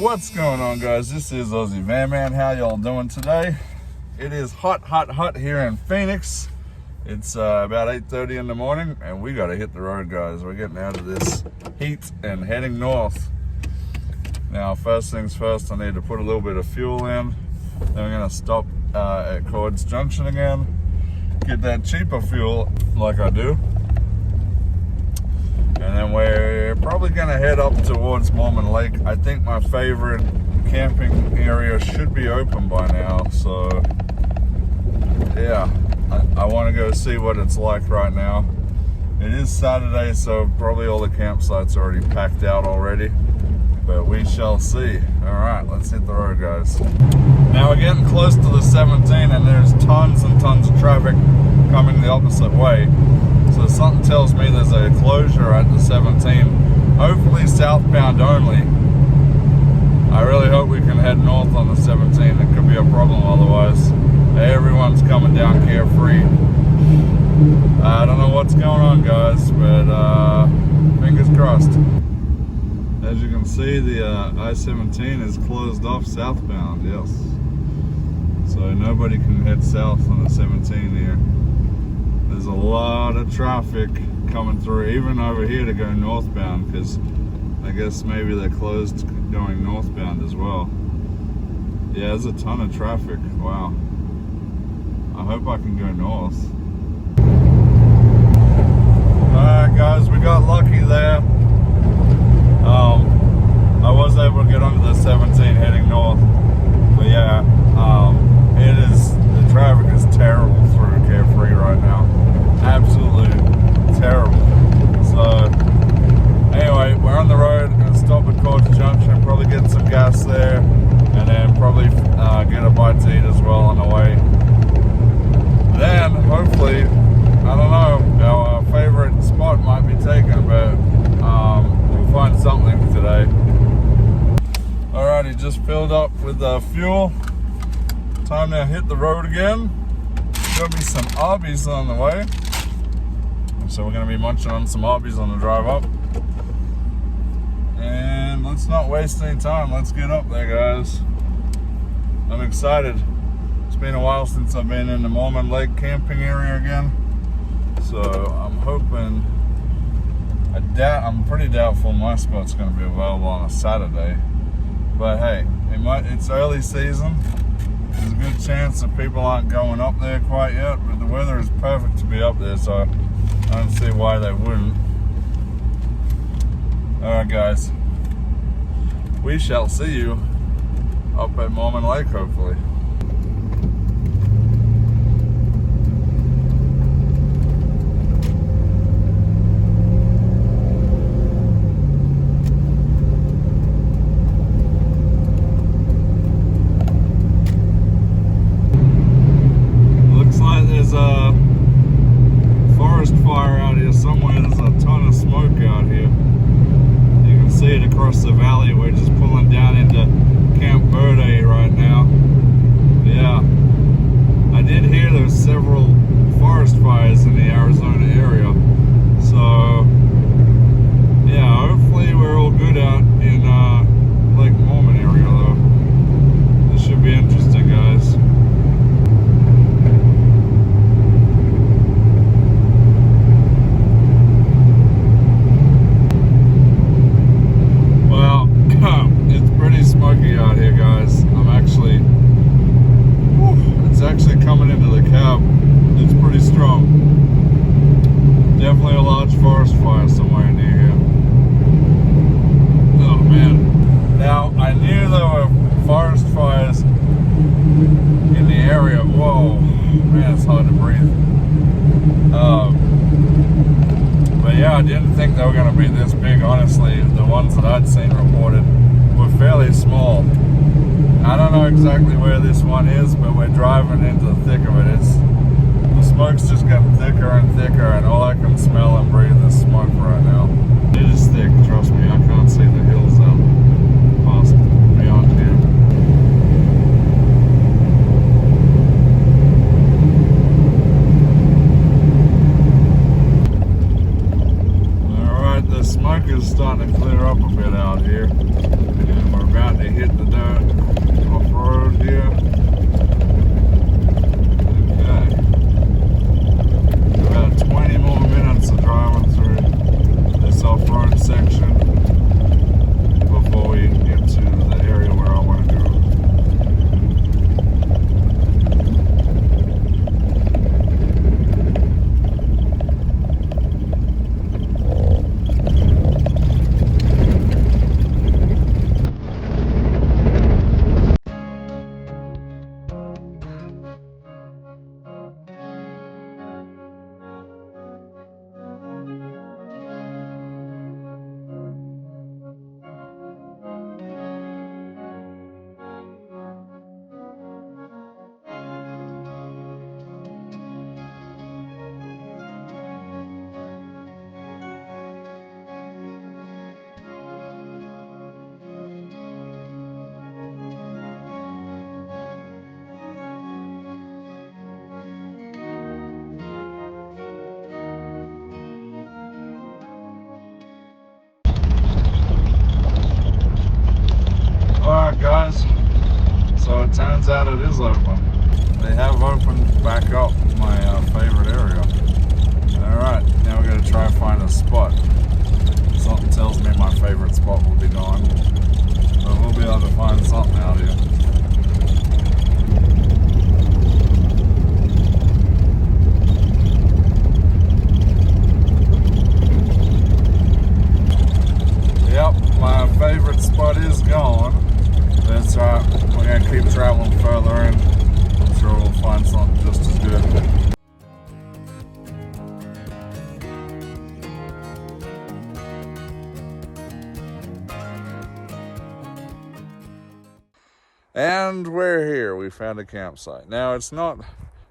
What's going on, guys? This is Aussie Van Man. How y'all doing today? It is hot here in Phoenix. It's about 8:30 in the morning, and we got to hit the road, guys. We're getting out of this heat and heading north. Now, first things first, I need to put a little bit of fuel in. Then we're going to stop at Chords Junction again, get that cheaper fuel like I do. And then we're probably going to head up towards Mormon Lake. I think my favorite camping area should be open by now. So, yeah, I want to go see what it's like right now. It is Saturday, so probably all the campsites are already packed out already. But we shall see. All right, let's hit the road, guys. Now we're getting close to the 17, and there's tons and tons of traffic coming the opposite way. So something tells me there's a closure at the 17, hopefully southbound only. I really hope we can head north on the 17. It could be a problem otherwise. Everyone's coming down carefree. I don't know what's going on, guys, but fingers crossed. As you can see, the I-17 is closed off southbound, yes. So nobody can head south on the 17 here. There's a lot of traffic coming through, even over here to go northbound, because I guess maybe they're closed going northbound as well. Yeah, there's a ton of traffic. Wow. I hope I can go north. Alright guys, we got lucky there. I was able to get onto the 17 heading north. But yeah, the traffic is terrible through Carefree right now. Absolutely terrible. So anyway, we're on the road. Gonna stop at Chords Junction, probably get some gas there, and then probably get a bite to eat as well on the way. Then hopefully, I don't know, our favorite spot might be taken, but we'll find something today. Alrighty, just filled up with fuel. Time to hit the road again. Got me some Arby's on the way. So we're going to be munching on some Arby's on the drive up. And let's not waste any time. Let's get up there, guys. I'm excited. It's been a while since I've been in the Mormon Lake camping area again. So I'm hoping, I'm pretty doubtful my spot's going to be available on a Saturday. But hey, it's early season. There's a good chance that people aren't going up there quite yet, but the weather is perfect to be up there, so I don't see why they wouldn't. Alright guys, we shall see you up at Mormon Lake hopefully. Across the valley, we're just pulling down into Camp Verde right now. Yeah, I did hear there's several forest fires in the Arizona area, so yeah, hopefully we're all good out in Lake Mormon area though. This should be interesting, guys. Smoky out here, guys. It's actually coming into the cab. It's pretty strong. Definitely a large forest fire somewhere near here. Oh man. Now, I knew there were forest fires in the area. Whoa, man, it's hard to breathe. But yeah, I didn't think they were going to be this big, honestly. The ones that I'd seen reported were fairly small. I don't know exactly where this one is, but we're driving into the thick of it. The smoke's just getting thicker and thicker, and all I can smell and breathe is smoke right now. It is thick, trust me. I can't see the hills up past beyond here. Alright, the smoke is starting to clear up a bit out here. And we're about to hit the dirt off-road here. Okay. About 20 more minutes of driving through this off-road section before we get to the area where I want to go. Alright guys, so it turns out it is open. They have opened back up my favorite area. Alright, now we're going to try and find a spot. Something tells me my favorite spot will be gone, but we'll be able to find something out here. Yep, my favorite spot is gone. That's right, we're going to keep traveling further in. I'm sure we'll find something just as good. And we're here. We found a campsite. Now, it's not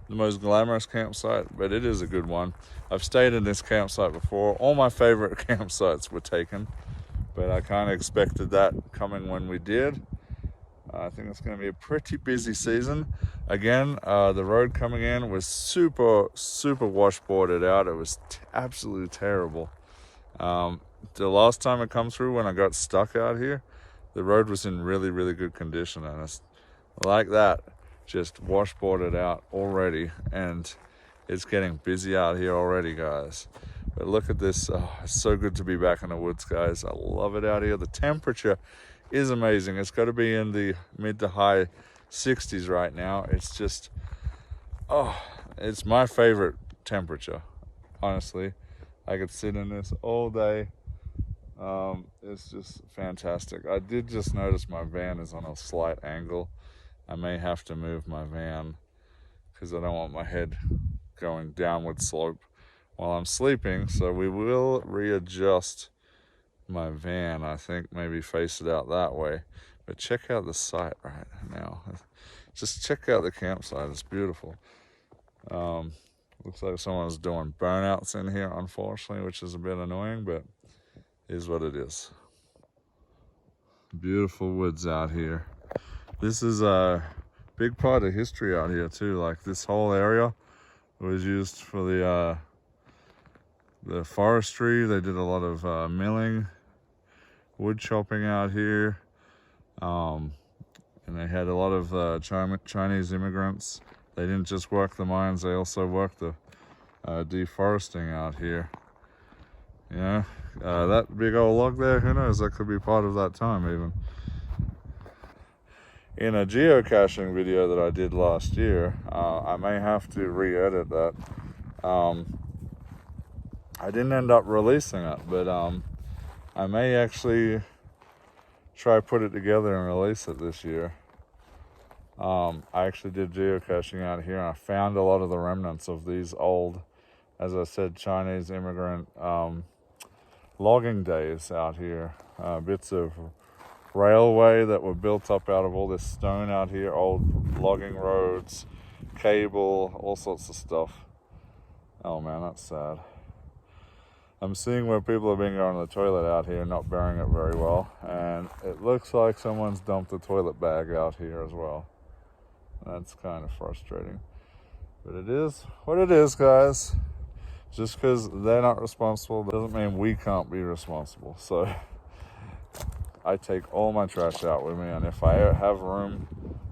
the most glamorous campsite, but it is a good one. I've stayed in this campsite before. All my favorite campsites were taken, but I kind of expected that coming when we did. I think it's going to be a pretty busy season. Again, the road coming in was super washboarded out. It was absolutely terrible. The last time I come through when I got stuck out here, the road was in really good condition, and it's like that, just washboarded out already, and it's getting busy out here already, guys. But look at this. Oh, it's so good to be back in the woods, guys. I love it out here. The temperature is amazing. It's got to be in the mid to high 60s right now. It's just, oh, it's my favorite temperature, honestly. I could sit in this all day. It's just fantastic. I did just notice my van is on a slight angle. I may have to move my van because I don't want my head going downward slope while I'm sleeping. So we will readjust my van, I think, maybe face it out that way. But check out the site right now. Just check out the campsite. It's beautiful. Looks like someone's doing burnouts in here, unfortunately, which is a bit annoying, but is what it is. Beautiful woods out here. This is a big part of history out here too. Like, this whole area was used for the forestry. They did a lot of milling, wood chopping out here, and they had a lot of Chinese immigrants. They didn't just work the mines, they also worked the deforesting out here. You know, that big old log there, who knows, that could be part of that time even. In a geocaching video that I did last year, I may have to re-edit that. I didn't end up releasing it, but I may actually try put it together and release it this year. I actually did geocaching out here, and I found a lot of the remnants of these old, as I said, Chinese immigrant logging days out here. Bits of railway that were built up out of all this stone out here, old logging roads, cable, all sorts of stuff. Oh man, that's sad. I'm seeing where people have been going to the toilet out here, not burying it very well, and it looks like someone's dumped a toilet bag out here as well. That's kind of frustrating, but it is what it is, guys. Just because they're not responsible doesn't mean we can't be responsible. So I take all my trash out with me, and if I have room,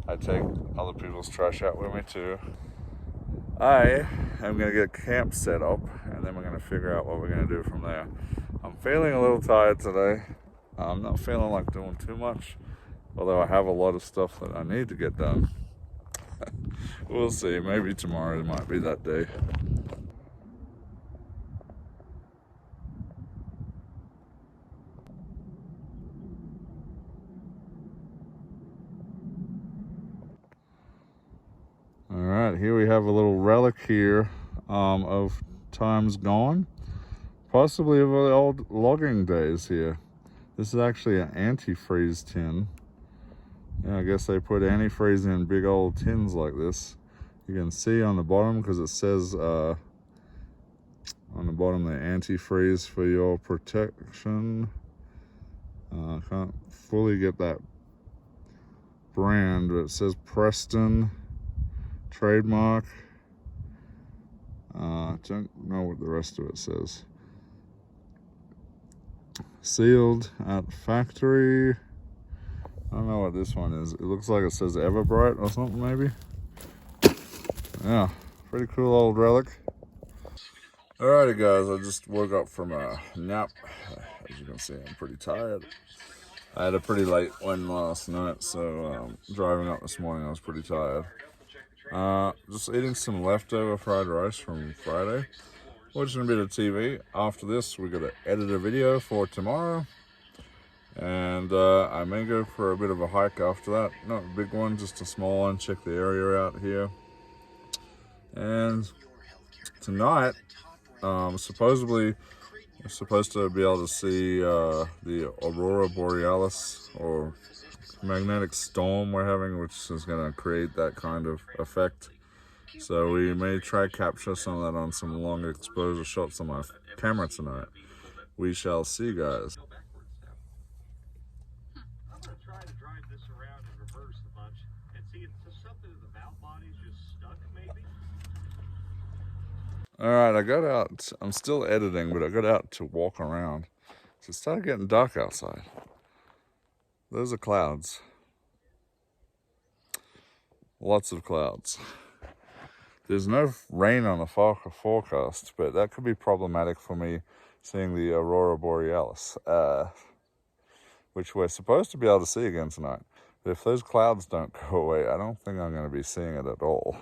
I take other people's trash out with me too. I am going to get camp set up, and then we're going to figure out what we're going to do from there. I'm feeling a little tired today. I'm not feeling like doing too much, although I have a lot of stuff that I need to get done. We'll see. Maybe tomorrow might be that day. All right, here we have a little relic here of times gone, possibly of the old logging days here. This is actually an antifreeze tin. Yeah, I guess they put antifreeze in big old tins like this. You can see on the bottom, because it says on the bottom the antifreeze for your protection. I can't fully get that brand, but it says Preston trademark. I don't know what the rest of it says. Sealed at factory. I don't know what this one is. It looks like it says Everbright or something, maybe. Yeah, pretty cool old relic. Alrighty guys, I just woke up from a nap. As you can see, I'm pretty tired. I had a pretty late one last night, so driving up this morning I was pretty tired. Just eating some leftover fried rice from Friday. Watching a bit of TV. After this, we got to edit a video for tomorrow. And I may go for a bit of a hike after that. Not a big one, just a small one. Check the area out here. And tonight, supposedly, we're supposed to be able to see the Aurora Borealis, or magnetic storm we're having, which is going to create that kind of effect. So we may try capture some of that on some long exposure shots on my camera tonight. We shall see, guys. I'm going to try to drive this around and reverse a bunch and see if something in the valve body's just stuck, maybe. Alright, I got out. I'm still editing, but I got out to walk around. So it started getting dark outside. Those are clouds. Lots of clouds. There's no rain on the forecast, but that could be problematic for me seeing the Aurora Borealis, which we're supposed to be able to see again tonight. But if those clouds don't go away, I don't think I'm going to be seeing it at all.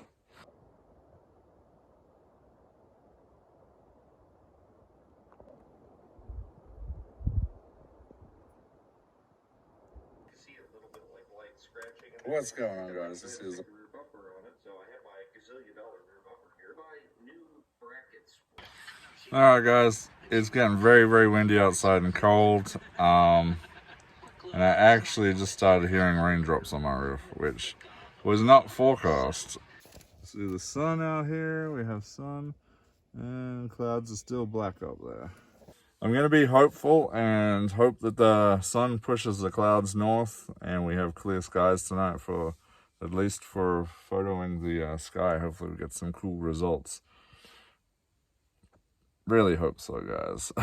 What's going on, guys? This is alright, guys. It's getting very, very windy outside and cold. And I actually just started hearing raindrops on my roof, which was not forecast. See the sun out here. We have sun, and clouds are still black up there. I'm going to be hopeful and hope that the sun pushes the clouds north and we have clear skies tonight, for at least for photoing the sky. Hopefully we get some cool results. Really hope so, guys.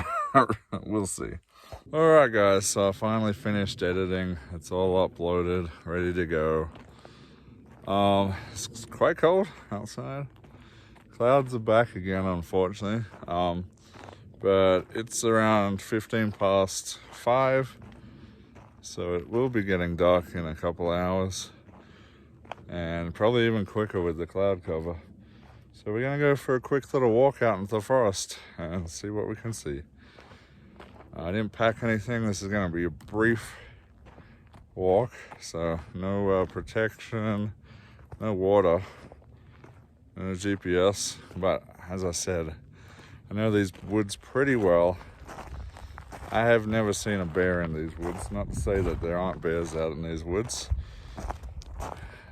We'll see. Alright guys, so I finally finished editing. It's all uploaded, ready to go. It's quite cold outside. Clouds are back again, unfortunately. But it's around 15 past 5, so it will be getting dark in a couple hours, and probably even quicker with the cloud cover. So we're gonna go for a quick little walk out into the forest and see what we can see. I didn't pack anything. This is gonna be a brief walk, so no protection, no water, no GPS, but as I said, I know these woods pretty well. I have never seen a bear in these woods. Not to say that there aren't bears out in these woods.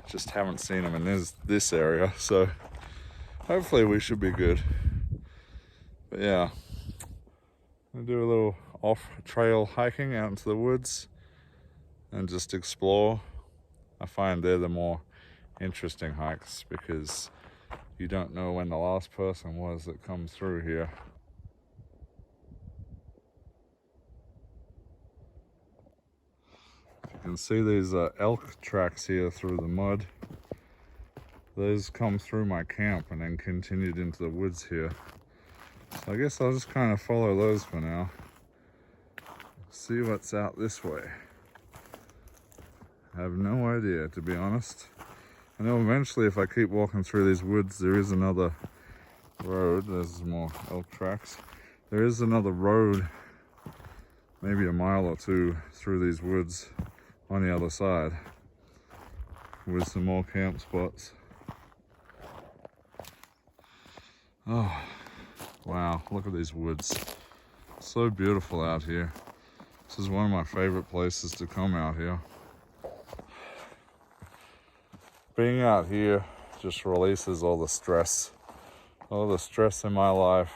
Just haven't seen them in this area. So hopefully we should be good. But yeah, I'm gonna do a little off-trail hiking out into the woods and just explore. I find they're the more interesting hikes because you don't know when the last person was that comes through here. can see these elk tracks here through the mud. Those come through my camp and then continued into the woods here. So I guess I'll just kind of follow those for now. See what's out this way. I have no idea, to be honest. I know eventually if I keep walking through these woods, there is another road. There's more elk tracks. There is another road, maybe a mile or two through these woods on the other side with some more camp spots. Oh, wow, look at these woods. So beautiful out here. This is one of my favorite places to come out here. Being out here just releases all the stress in my life.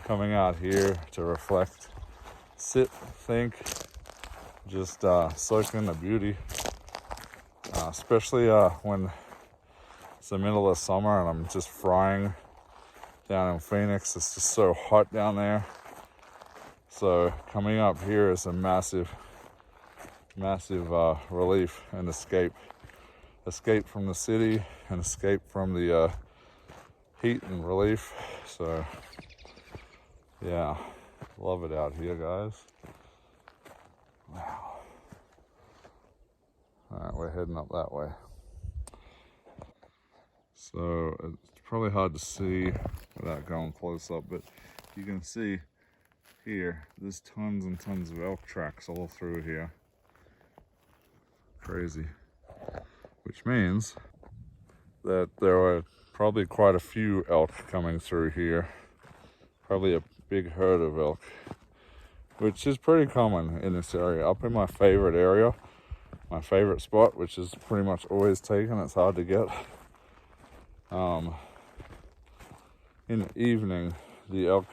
Coming out here to reflect, sit, think, just soak in the beauty. Especially when it's the middle of summer and I'm just frying down in Phoenix. It's just so hot down there. So coming up here is a massive relief and escape. Escape from the city and escape from the heat and relief. So yeah, love it out here, guys. Wow. All right, we're heading up that way. So it's probably hard to see without going close up, but you can see here, there's tons and tons of elk tracks all through here. Crazy. Which means that there are probably quite a few elk coming through here. Probably a big herd of elk, which is pretty common in this area. Up in my favorite area, my favorite spot, which is pretty much always taken. It's hard to get. In the evening, the elk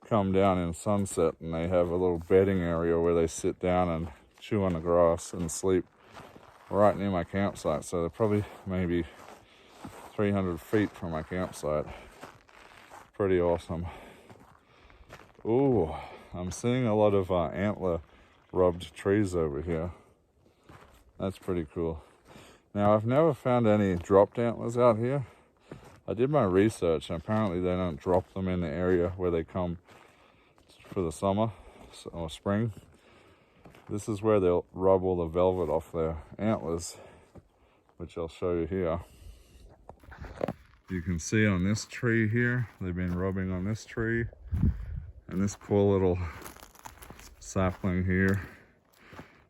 come down in sunset and they have a little bedding area where they sit down and chew on the grass and sleep right near my campsite. So they're probably maybe 300 feet from my campsite. Pretty awesome. Ooh, I'm seeing a lot of antler rubbed trees over here. That's pretty cool. Now, I've never found any dropped antlers out here. I did my research and apparently they don't drop them in the area where they come for the summer or spring. This is where they'll rub all the velvet off their antlers, which I'll show you here. You can see on this tree here, they've been rubbing on this tree, and this poor little sapling here.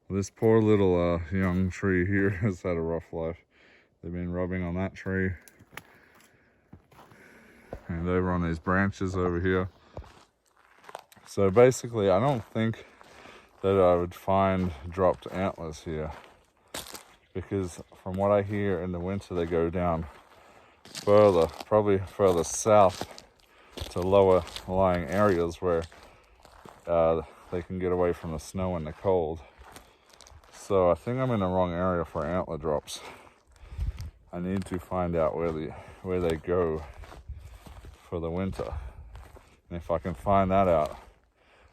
This poor little young tree here has had a rough life. They've been rubbing on that tree. And over on these branches over here. So basically, I don't think that I would find dropped antlers here, because from what I hear, in the winter they go down further, probably further south to lower lying areas where they can get away from the snow and the cold. So I think I'm in the wrong area for antler drops. I need to find out where they go for the winter. And if I can find that out,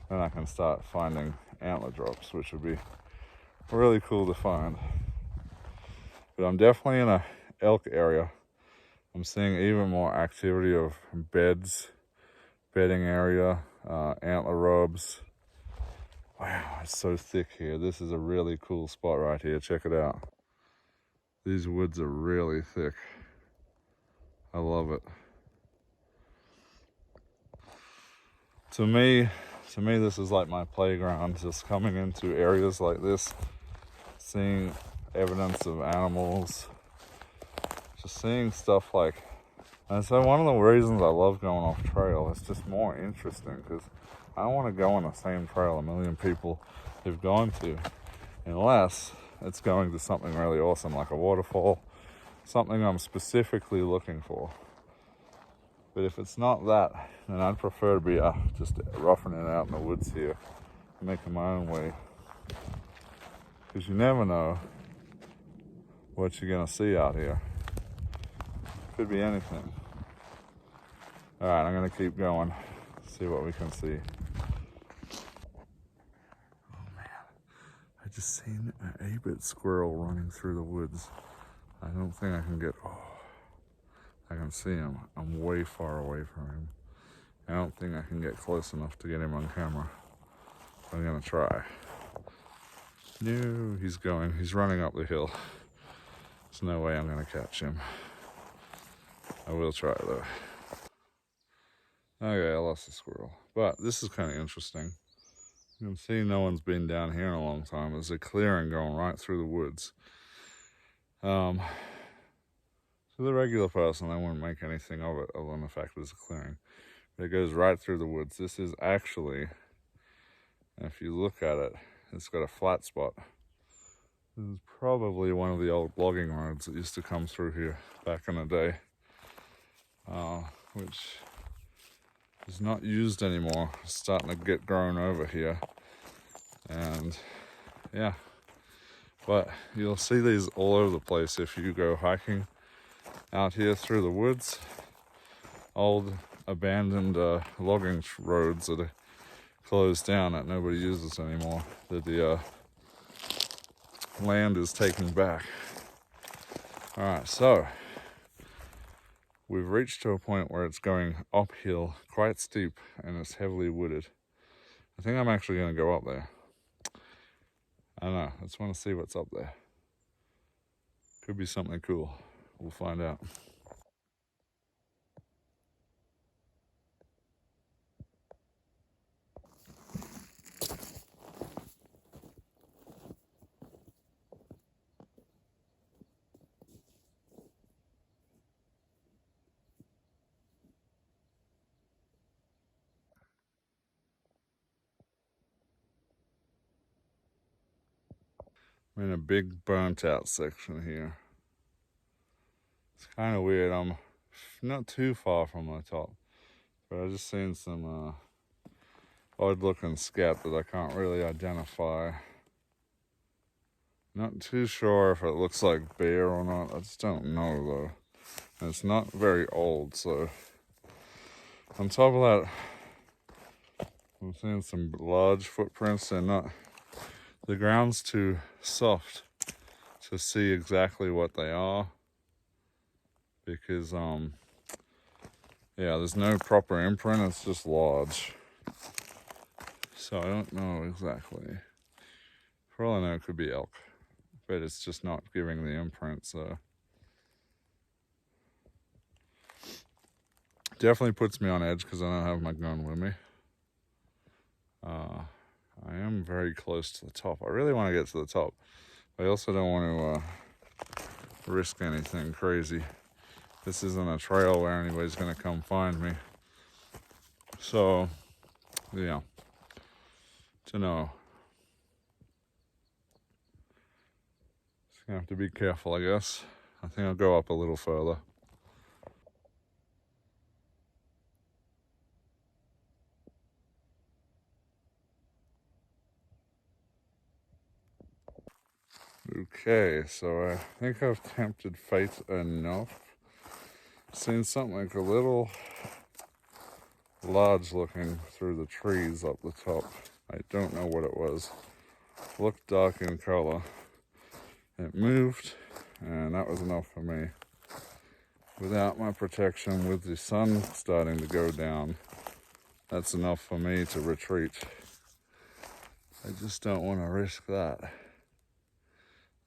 then I can start finding antler drops, which would be really cool to find. But I'm definitely in a elk area. I'm seeing even more activity of bedding area, antler rubs. Wow, it's so thick here. This is a really cool spot right here. Check it out. These woods are really thick. I love it. To me, this is like my playground, just coming into areas like this, seeing evidence of animals, just seeing stuff like, and so one of the reasons I love going off trail, it's just more interesting, because I don't want to go on the same trail a million people have gone to, unless it's going to something really awesome, like a waterfall, something I'm specifically looking for. But if it's not that, then I'd prefer to be just roughing it out in the woods here, making my own way. Because you never know what you're going to see out here. Could be anything. All right, I'm going to keep going, see what we can see. Oh man, I just seen an 8-bit squirrel running through the woods. I don't think I can get, I can see him. I'm way far away from him. I don't think I can get close enough to get him on camera. I'm gonna try. No, he's running up the hill. There's no way I'm gonna catch him. I will try though. Okay, I lost the squirrel. But this is kind of interesting. You can see no one's been down here in a long time. There's a clearing going right through the woods. To the regular person, they wouldn't make anything of it other than the fact that it's a clearing. But it goes right through the woods. This is actually, if you look at it, it's got a flat spot. This is probably one of the old logging roads that used to come through here back in the day, which is not used anymore. It's starting to get grown over here. And yeah, but you'll see these all over the place if you go hiking out here through the woods. Old abandoned logging roads that are closed down that nobody uses anymore, that the land is taking back. All right, so we've reached to a point where it's going uphill, quite steep, and it's heavily wooded. I think I'm actually going to go up there. I don't know, I just want to see what's up there. Could be something cool. We'll find out. I'm in a big burnt out section here. It's kind of weird. I'm not too far from the top, but I just seen some odd looking scat that I can't really identify. Not too sure if it looks like bear or not. I just don't know though. And it's not very old, so on top of that, I'm seeing some large footprints. They're not, the ground's too soft to see exactly what they are, because yeah, there's no proper imprint. It's just large, so I don't know exactly. For all I know, it could be elk, but it's just not giving the imprint. So definitely puts me on edge because I don't have my gun with me. I am very close to the top. I really want to get to the top. I also don't want to risk anything crazy. This isn't a trail where anybody's going to come find me. So, yeah. To know. Just going to have to be careful, I guess. I think I'll go up a little further. Okay, so I think I've tempted fate enough. Seen something like a little large looking through the trees up the top. I don't know what it was. Looked dark in color. It moved, and that was enough for me. Without my protection, with the sun starting to go down, that's enough for me to retreat. I just don't want to risk that.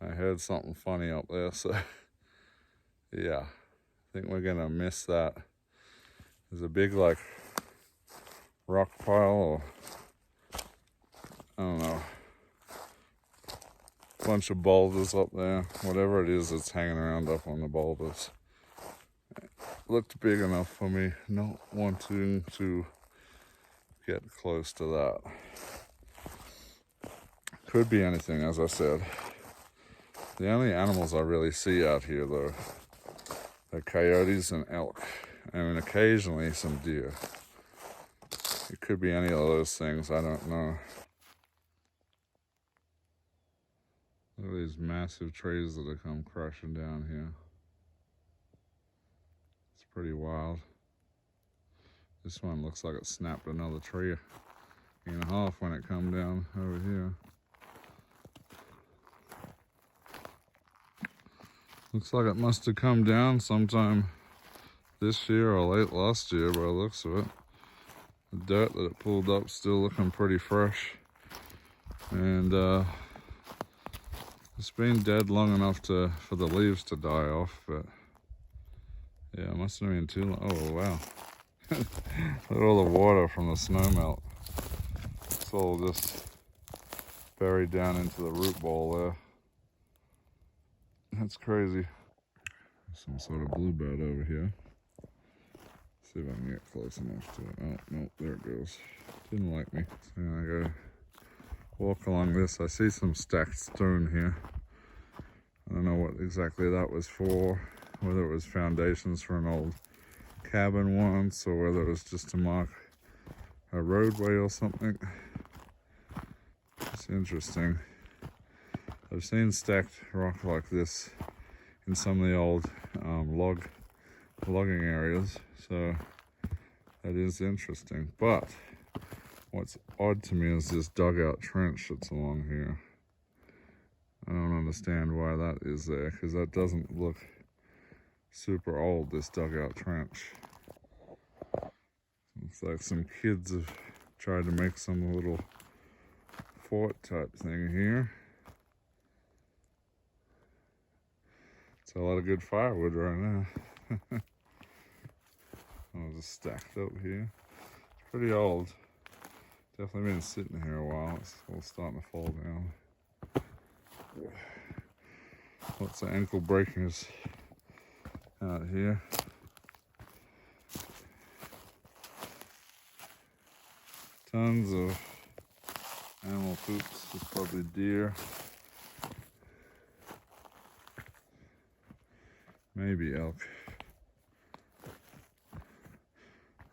I heard something funny up there, so yeah, I think we're gonna miss that. There's a big like rock pile, or I don't know, bunch of boulders up there. Whatever it is that's hanging around up on the boulders. It looked big enough for me not wanting to get close to that. Could be anything, as I said. The only animals I really see out here, though, are coyotes and elk, and occasionally some deer. It could be any of those things, I don't know. Look at these massive trees that have come crashing down here. It's pretty wild. This one looks like it snapped another tree in half when it come down over here. Looks like it must have come down sometime this year or late last year by the looks of it. The dirt that it pulled up still looking pretty fresh. And it's been dead long enough for the leaves to die off, but yeah, it must have been too long. Oh wow. Look at all the water from the snow melt. It's all just buried down into the root ball there. That's crazy. Some sort of bluebird over here. See if I can get close enough to it. Oh, no, there it goes. Didn't like me. So I go walk along this. I see some stacked stone here. I don't know what exactly that was for. Whether it was foundations for an old cabin once, or whether it was just to mark a roadway or something. It's interesting. I've seen stacked rock like this in some of the old logging areas, so that is interesting. But what's odd to me is this dugout trench that's along here. I don't understand why that is there, because that doesn't look super old, this dugout trench. It's like some kids have tried to make some little fort type thing here. It's a lot of good firewood right now. Oh, just stacked up here. It's pretty old. Definitely been sitting here a while. It's all starting to fall down. Lots of ankle breakers out here. Tons of animal poops. It's probably deer. Maybe elk.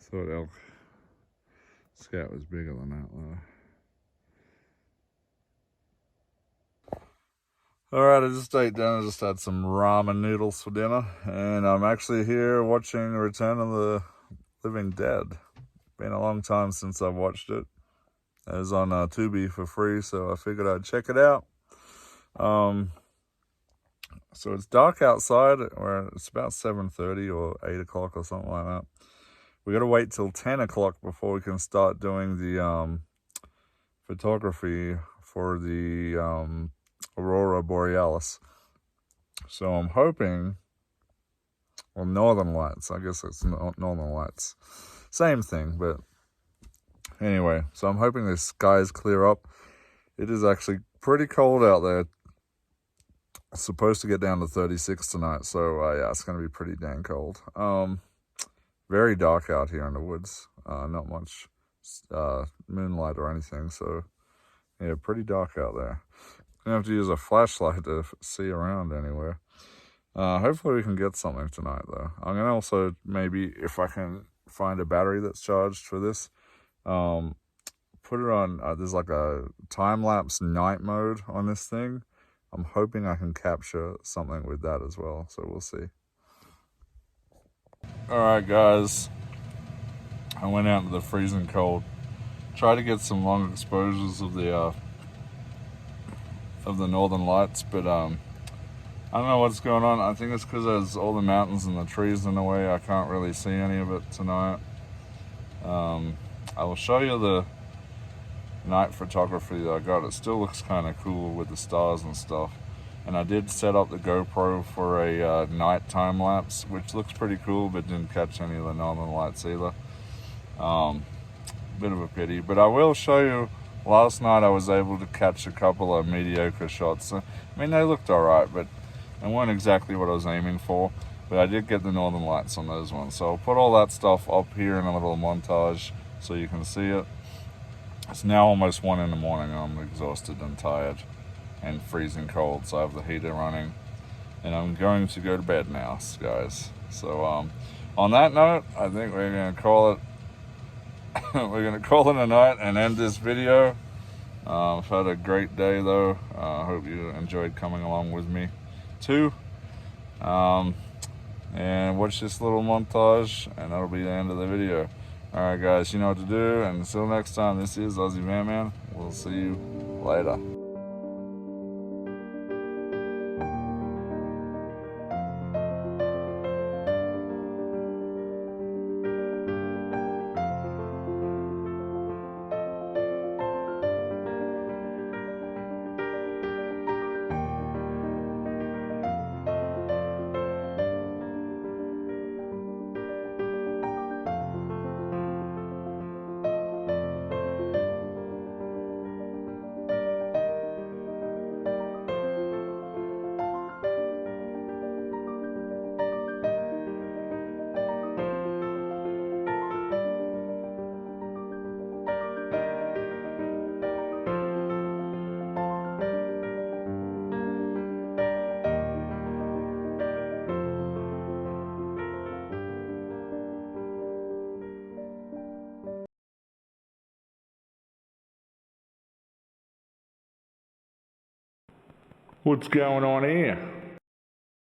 Thought elk scat was bigger than that though. Alright, I just ate dinner. I just had some ramen noodles for dinner. And I'm actually here watching Return of the Living Dead. Been a long time since I've watched it. It was on Tubi for free, so I figured I'd check it out. So it's dark outside, or it's about 7:30 or 8 o'clock or something like that. We got to wait till 10 o'clock before we can start doing the photography for the Aurora Borealis. So I'm hoping, well, Northern Lights. I guess it's Northern Lights. Same thing, but anyway. So I'm hoping the skies clear up. It is actually pretty cold out there. It's supposed to get down to 36 tonight, so yeah, it's going to be pretty dang cold. Very dark out here in the woods. Not much moonlight or anything, so yeah, pretty dark out there. Gonna have to use a flashlight to see around anywhere. Hopefully we can get something tonight, though. I'm gonna also, maybe if I can find a battery that's charged for this, put it on. There's like a time-lapse night mode on this thing. I'm hoping I can capture something with that as well, so we'll see. Alright guys, I went out into the freezing cold. Tried to get some long exposures of the Northern Lights, but I don't know what's going on. I think it's because there's all the mountains and the trees in the way. I can't really see any of it tonight. I will show you the night photography that I got. It still looks kind of cool with the stars and stuff. And I did set up the GoPro for a night time lapse, which looks pretty cool, but didn't catch any of the Northern Lights either. Bit of a pity, but I will show you. Last night I was able to catch a couple of mediocre shots. I mean, they looked alright, but they weren't exactly what I was aiming for. But I did get the Northern Lights on those ones. So I'll put all that stuff up here in a little montage so you can see it. It's now almost 1 in the morning. I'm exhausted and tired and freezing cold, so I have the heater running. And I'm going to go to bed now, guys. So on that note, I think we're going to call it we're going to call it a night and end this video. I've had a great day though. I hope you enjoyed coming along with me too. And watch this little montage and that'll be the end of the video. Alright guys, you know what to do, and until next time, this is Aussie Man. We'll see you later. What's going on here?